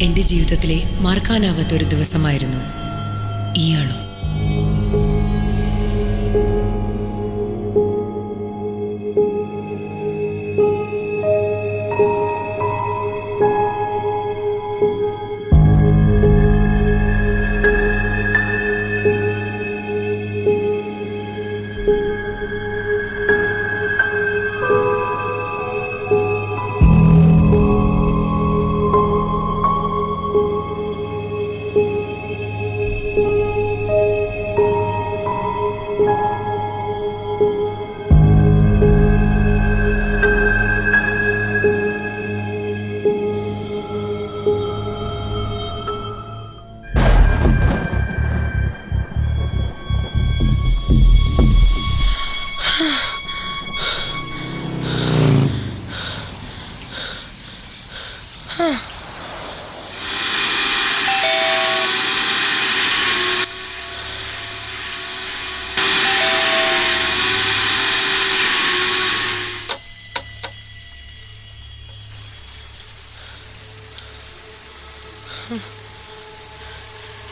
എൻ്റെ ജീവിതത്തിലെ മറക്കാനാവാത്തൊരു ദിവസമായിരുന്നു ഇയാളും.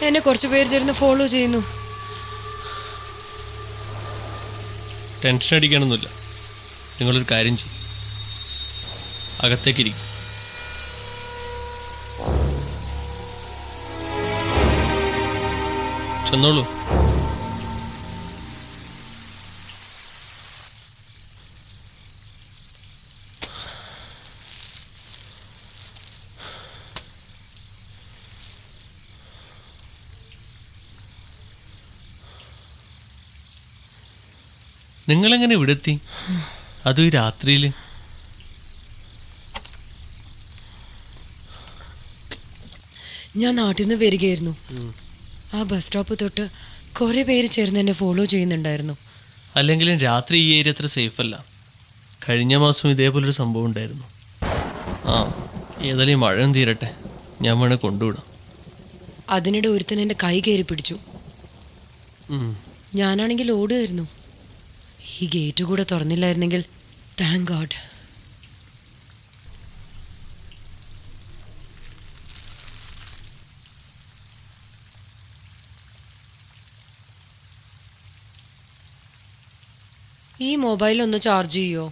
എന്നെ കുറച്ചു പേര് ചേർന്ന് ഫോളോ ചെയ്യുന്നു. ടെൻഷൻ അടിക്കാനൊന്നുമില്ല. നിങ്ങളൊരു കാര്യം ചെയ്യും, അകത്തേക്കിരിക്കും. ചെന്നോളൂ. നിങ്ങളെങ്ങനെ ഇവിടെ എത്തി? അതും ഈ രാത്രിയിൽ? ഞാൻ നാട്ടിൽ നിന്ന് വരികയായിരുന്നു. ആ ബസ് സ്റ്റോപ്പ് തൊട്ട് കുറേ പേര് ചേർന്ന് എന്നെ ഫോളോ ചെയ്യുന്നുണ്ടായിരുന്നു. അല്ലെങ്കിലും രാത്രി ഈ ഏരിയ അത്ര സേഫ് അല്ല. കഴിഞ്ഞ മാസം ഇതേപോലൊരു സംഭവം ഉണ്ടായിരുന്നു. ഏതായാലും മഴയും തീരട്ടെ, ഞാൻ വേണേൽ കൊണ്ടുവിടാം. അതിനിടെ ഒരുത്തൻ എൻ്റെ കൈ കയറി പിടിച്ചു. ഞാനാണെങ്കിൽ ഓടുകയായിരുന്നു. ഈ ഗേറ്റ് കൂടെ തുറന്നില്ലായിരുന്നെങ്കിൽ താങ്ക് ഗോഡ്. ഈ മൊബൈൽ ഒന്ന് ചാർജ് ചെയ്യോ?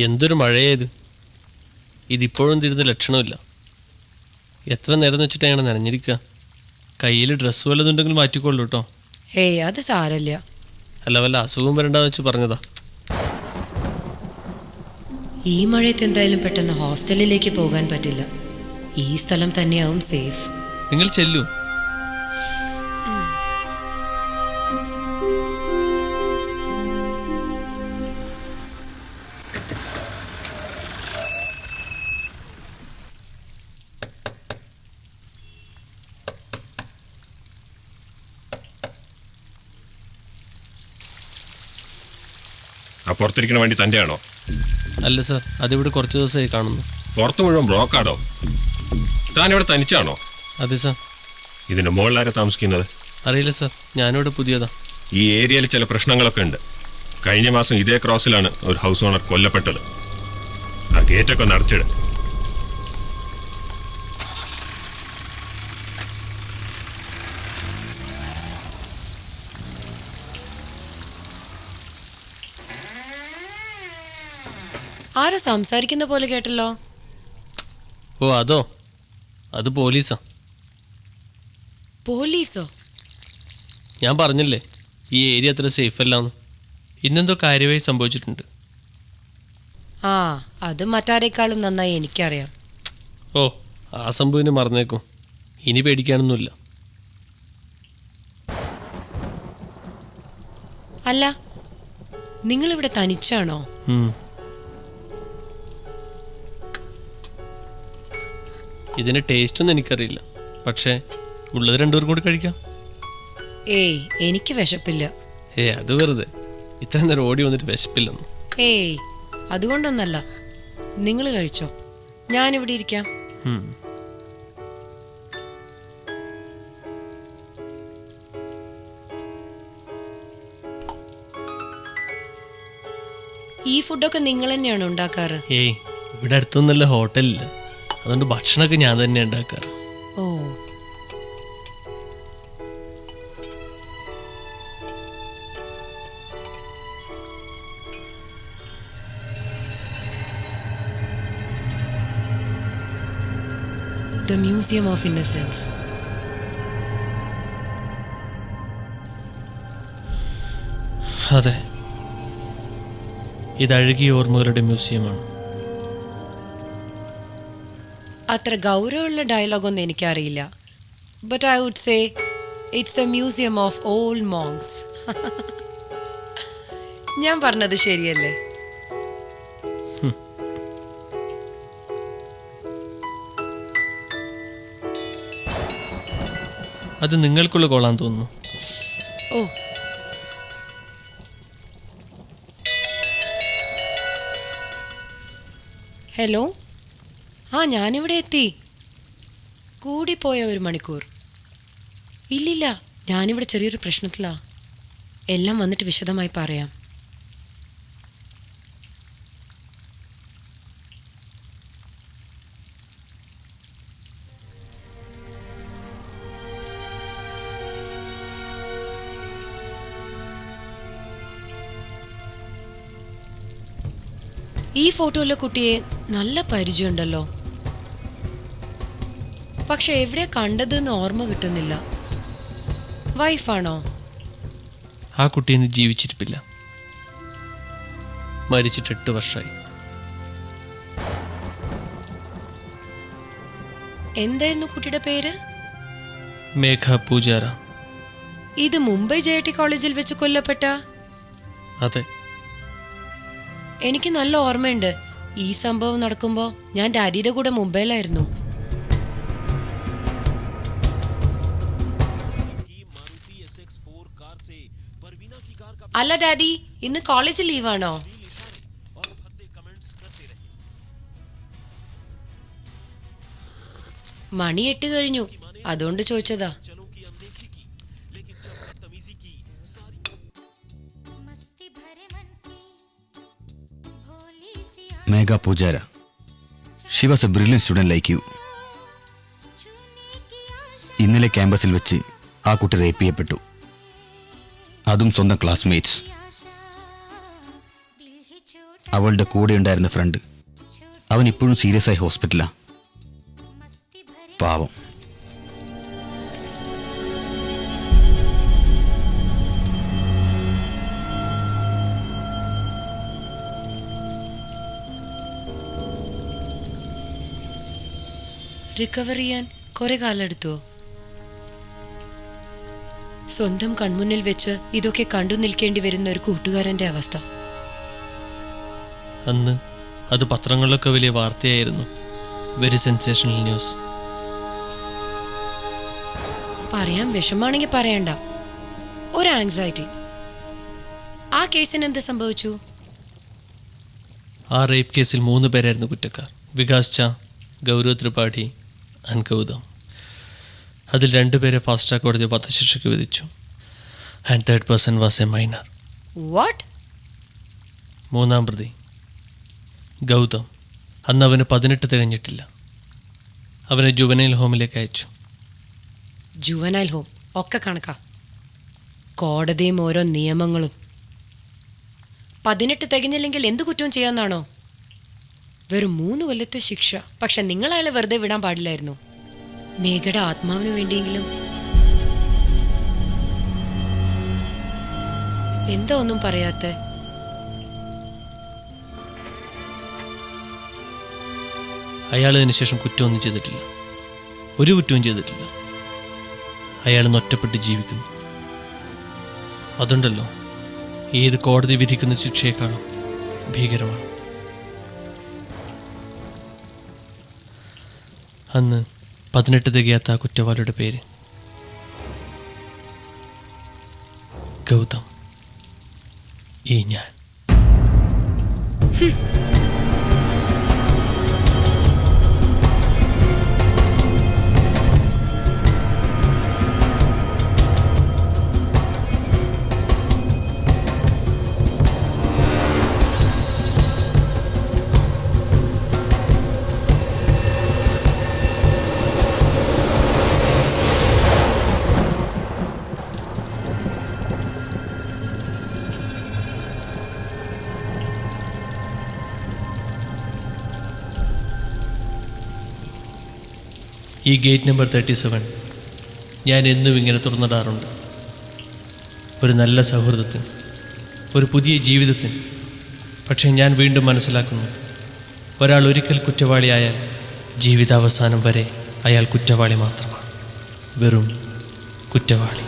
എന്തൊരു മഴയത്! ഇതിപ്പോഴും തിരുന്ന ലക്ഷണമില്ല. എത്ര നേരം വെച്ചിട്ടാണ് നനഞ്ഞിരിക്കുക. കയ്യിൽ ഡ്രസ്സ് വല്ലതുണ്ടെങ്കിൽ മാറ്റിക്കൊള്ളൂ കേട്ടോ. ഏയ്, അത് സാരല്ല. അല്ല, വല്ല അസുഖം വരണ്ടെന്ന് വെച്ച് പറഞ്ഞതാ. ഈ മഴയത്ത് എന്തായാലും പെട്ടെന്ന് ഹോസ്റ്റലിലേക്ക് പോകാൻ പറ്റില്ല. ഈ സ്ഥലം തന്നെയാവും സേഫ്. നിങ്ങൾ ചെല്ലൂ. പുറത്തിരിക്കണ വണ്ടി തൻ്റെയാണോ? അല്ല സാർ, അതിവിടെ കുറച്ച് ദിവസമായി കാണുന്നു. പുറത്ത് മുഴുവൻ ബ്ലോക്കാണോ? താൻ ഇവിടെ തനിച്ചാണോ? അതെ സാർ. ഇതിൻ്റെ മുകളിലാരെ താമസിക്കുന്നത്? അറിയില്ല സാർ, ഞാനിവിടെ പുതിയതാ. ഈ ഏരിയയിൽ ചില പ്രശ്നങ്ങളൊക്കെ ഉണ്ട്. കഴിഞ്ഞ മാസം ഇതേ ക്രോസിലാണ് ഒരു ഹൗസ് ഓണർ കൊല്ലപ്പെട്ടത്. ആ ഗേറ്റൊക്കെ ഒന്ന് അടച്ചിട്. ആരോ സംസാരിക്കുന്ന പോലെ കേട്ടല്ലോ. ഓ, അതോ? അത് പോലീസാ. പോലീസോ? ഞാൻ പറഞ്ഞില്ലേ ഈ ഏരിയ അത്ര സേഫ് അല്ലാന്ന്. ഇന്നെന്തോ കാര്യമായി സംഭവിച്ചിട്ടുണ്ട്. അത് മറ്റാരേക്കാളും നന്നായി എനിക്കറിയാം. ഓ, ആ സംഭവത്തിന് മറന്നേക്കും. ഇനി പേടിക്കാനൊന്നുമില്ല. അല്ല, നിങ്ങളിവിടെ തനിച്ചാണോ? ഇതിൻ്റെ ടേസ്റ്റൊന്നും എനിക്കറിയില്ല, പക്ഷേ ഉള്ളത് രണ്ടുപേരും കൂടി കഴിക്കാം. ഏയ്, എനിക്ക് വിശപ്പില്ല. അത് വെറുതെ. ഇത്ര നേരം ഓടി വന്നിട്ട് വിശപ്പില്ലെന്നു. ഏയ്, അതുകൊണ്ടൊന്നല്ല. നിങ്ങൾ കഴിച്ചോ, ഞാനിവിടെ ഇരിക്കാം. ഈ ഫുഡൊക്കെ നിങ്ങൾ തന്നെയാണോ ഉണ്ടാക്കാറ്? ഏയ്, ഇവിടെ അടുത്തൊന്നുമല്ല ഹോട്ടലില്ല, അതുകൊണ്ട് ഭക്ഷണമൊക്കെ ഞാൻ തന്നെ ഉണ്ടാക്കാറ്. ഓ, The Museum of Innocence. അതെ, ഇത് അഴുകിയ ഓർമ്മകളുടെ മ്യൂസിയമാണ്. അത്ര ഗൗരവമുള്ള ഡയലോഗൊന്നും എനിക്കറിയില്ല. But I would say it's the museum of old monks. ഞാൻ പറഞ്ഞത് ശരിയല്ലേ? അത് നിങ്ങൾക്കുള്ള കോളാൻ തോന്നുന്നു. ഓ, ഹലോ. ആ, ഞാനിവിടെ എത്തി. കൂടിപ്പോയ 1 മണിക്കൂർ. ഇല്ലില്ല, ഞാനിവിടെ ചെറിയൊരു പ്രശ്നത്തിലാ. എല്ലാം വന്നിട്ട് വിശദമായി പറയാം. ഈ ഫോട്ടോയിലെ കുട്ടിയെ നല്ല പരിചയമുണ്ടല്ലോ, പക്ഷെ എവിടെയാ കണ്ടതെന്ന് ഓർമ്മ കിട്ടുന്നില്ല. വൈഫാണോ? ആ കുട്ടി ഇന്ന് ജീവിച്ചിരിപ്പില്ല, മരിച്ചിട്ട് 8 വർഷമായി. എന്തായിരുന്നു കുട്ടിയുടെ പേര്? മേഘ പൂജാര. ഇത് മുംബൈ JIT കോളേജിൽ വെച്ച് കൊല്ലപ്പെട്ട? അതെ. എനിക്ക് നല്ല ഓർമ്മയുണ്ട്. ഈ സംഭവം നടക്കുമ്പോൾ ഞാൻ ഡാഡിയുടെ കൂടെ മുംബൈയിലായിരുന്നു. അല്ല ഡാഡി, ഇന്ന് കോളേജ് ലീവാണോ? മണി 8 കഴിഞ്ഞു, അതുകൊണ്ട് ചോദിച്ചതാ. Megha Pujara. She was a brilliant student like you. ഇന്നലെ ക്യാമ്പസിൽ വെച്ച് ആ കുട്ടി റേപ്പ് ചെയ്യപ്പെട്ടു, അതും സ്വന്തം ക്ലാസ്മേറ്റ്സ്. അവളുടെ കൂടെ ഉണ്ടായിരുന്ന ഫ്രണ്ട്, അവൻ ഇപ്പോഴും സീരിയസ് ആയി ഹോസ്പിറ്റലാ. പാവം. റിക്കവർ ചെയ്യാൻ കുറെ കാലം എടുത്തോ? സ്വന്തം കൺമുന്നിൽ വെച്ച് ഇതൊക്കെ കണ്ടു നിൽക്കേണ്ടി വരുന്ന ഒരു കൂട്ടുകാരന്റെ അവസ്ഥ. അന്ന് അത് പത്രങ്ങളിലൊക്കെ വലിയ വാർത്തയായിരുന്നു. Very sensational news. പറയാൻ വിഷമാണെങ്കിൽ പറയണ്ട. ഒരു ആങ്സൈറ്റി. ആ കേസിന് എന്ത് സംഭവിച്ചു? ആ റേപ്പ് കേസിൽ 3 പേരായിരുന്നു കുറ്റക്കാർ. വികാസ് ചാ, ഗൗരവ് ത്രിപാഠി ആൻഡ് ഗൗതം. അതിൽ 2 പേരെ ഫാസ്റ്റ് ട്രാക്ക് കോടതി വധശിക്ഷയ്ക്ക് വിധിച്ചു. And 3rd person was A minor. What? 3ാം പ്രതി ഗൗതം. അന്ന് അവന് 18 തികഞ്ഞിട്ടില്ല. അവനെ ജുവനൈൽ ഹോമിലേക്ക് അയച്ചു. ജുവനൈൽ ഹോം ഒക്കെ കണക്കാ. കോടതിയും ഓരോ നിയമങ്ങളും. 18 തികഞ്ഞില്ലെങ്കിൽ എന്ത് കുറ്റവും ചെയ്യാന്നാണോ? വെറും 3 കൊല്ലത്തെ ശിക്ഷ. പക്ഷെ നിങ്ങൾ അയാളെ വെറുതെ വിടാൻ പാടില്ലായിരുന്നു. മേഘയുടെ ആത്മാവിന് വേണ്ടിയെങ്കിലും. എന്താ ഒന്നും പറയാത്തെ? അയാൾ അതിനുശേഷം കുറ്റമൊന്നും ചെയ്തിട്ടില്ല, ഒരു കുറ്റവും ചെയ്തിട്ടില്ല. അയാൾ ഒറ്റപ്പെട്ട് ജീവിക്കുന്നു. അതുണ്ടല്ലോ, ഏത് കോടതി വിധിക്കുന്ന ശിക്ഷയെക്കാളും ഭീകരമാണ്. അന്ന് 18 തികയാത്ത ആ കുറ്റവാളിയുടെ പേര് ഗൗതം. ഈ ഞാൻ. ഈ ഗേറ്റ് നമ്പർ 37 ഞാൻ എന്നും ഇങ്ങനെ തുറന്നിടാറുണ്ട്. ഒരു നല്ല സൗഹൃദത്തിന്, ഒരു പുതിയ ജീവിതത്തിന്. പക്ഷേ ഞാൻ വീണ്ടും മനസ്സിലാക്കുന്നു, ഒരാൾ ഒരിക്കൽ കുറ്റവാളിയായാൽ ജീവിതാവസാനം വരെ അയാൾ കുറ്റവാളി മാത്രമാണ്, വെറും കുറ്റവാളി.